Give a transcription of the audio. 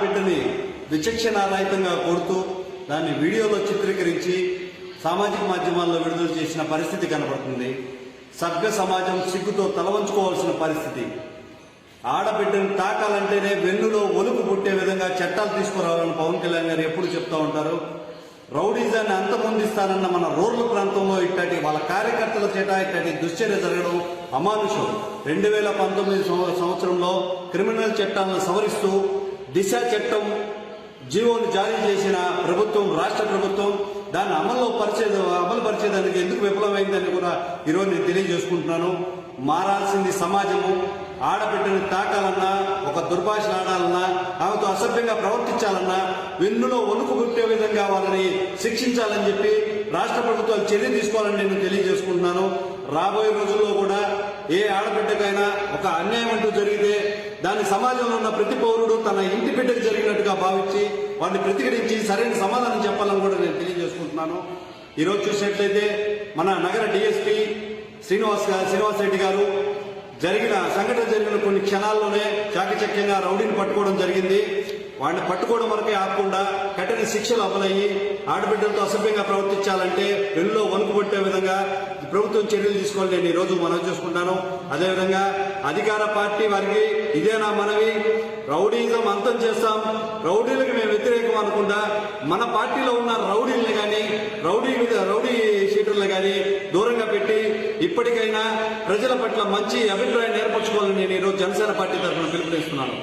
ఆడబిడ్డని విచక్షణారహితంగా కొడుతూ దాన్ని వీడియోలో చిత్రీకరించి సామాజిక మాధ్యమాల్లో విడుదల చేసిన పరిస్థితి కనబడుతుంది. సభ్య సమాజం సిగ్గుతో తలవంచుకోవాల్సిన పరిస్థితి. ఆడబిడ్డను తాకాలంటేనే వెన్నులో ఒలుపు పుట్టే విధంగా చట్టాలు తీసుకురావాలని పవన్ కళ్యాణ్ గారు ఎప్పుడు చెప్తా ఉంటారు. రౌడీజాన్ని అంతమొందిస్తానన్న మన రూరల్ ప్రాంతంలో ఇట్లాంటి వాళ్ళ కార్యకర్తల చేత ఇట్లాంటి దుశ్చర్య జరగడం అమానుషం. 2019 సంవత్సరంలో క్రిమినల్ చట్టాలను సవరిస్తూ దిశ చట్టం జీవోను జారీ చేసిన ప్రభుత్వం, రాష్ట్ర ప్రభుత్వం దాన్ని అమలు పరిచేదానికి ఎందుకు విఫలమైందని కూడా ఈరోజు నేను తెలియజేసుకుంటున్నాను. మారాల్సింది సమాజము. ఆడబిడ్డని తాకాలన్నా, ఒక దుర్భాషలు ఆడాలన్నా, ఆమెతో అసభ్యంగా ప్రవర్తించాలన్నా వెన్నులో వణుకు పుట్టే విధంగా వాళ్ళని శిక్షించాలని చెప్పి రాష్ట్ర ప్రభుత్వాలు చర్య తీసుకోవాలని నేను తెలియజేసుకుంటున్నాను. రాబోయే రోజుల్లో కూడా ఏ ఆడబిడ్డకైనా ఒక అన్యాయం అంటూ జరిగితే దాని సమాజంలో ఉన్న ప్రతి పౌరుడు తన ఇంటి బిడ్డకు జరిగినట్టుగా భావించి వాడిని ప్రతిఘటించి సరైన సమాధానం చెప్పాలని కూడా నేను తెలియజేసుకుంటున్నాను. ఈరోజు చూసినట్లయితే మన నగర డిఎస్పీ శ్రీనివాస్ రెడ్డి గారు సంఘటన జరిగిన కొన్ని క్షణాల్లోనే చాకచక్యంగా రౌడీని పట్టుకోవడం జరిగింది. వాడిని పట్టుకోవడం వరకే ఆపకుండా కఠిన శిక్షలు అమలయ్యి ఆడబిడ్డలతో అసభ్యంగా ప్రవర్తించాలంటే వెన్నులో వణుకు పట్టే విధంగా ప్రభుత్వం చర్యలు తీసుకోవాలని నేను ఈరోజు మనవి చేసుకుంటాను. అదేవిధంగా అధికార పార్టీ వారికి ఇదేనా మనవి, రౌడీజం అంతం చేస్తాం, రౌడీలకు మేము వ్యతిరేకం అనుకుంటా మన పార్టీలో ఉన్న రౌడీలను కానీ రౌడీ షీటర్లు కానీ దూరంగా పెట్టి ఇప్పటికైనా ప్రజల పట్ల మంచి అభిప్రాయాన్ని ఏర్పరచుకోవాలని నేను ఈరోజు జనసేన పార్టీ తరఫున పిలుపునిస్తున్నాను.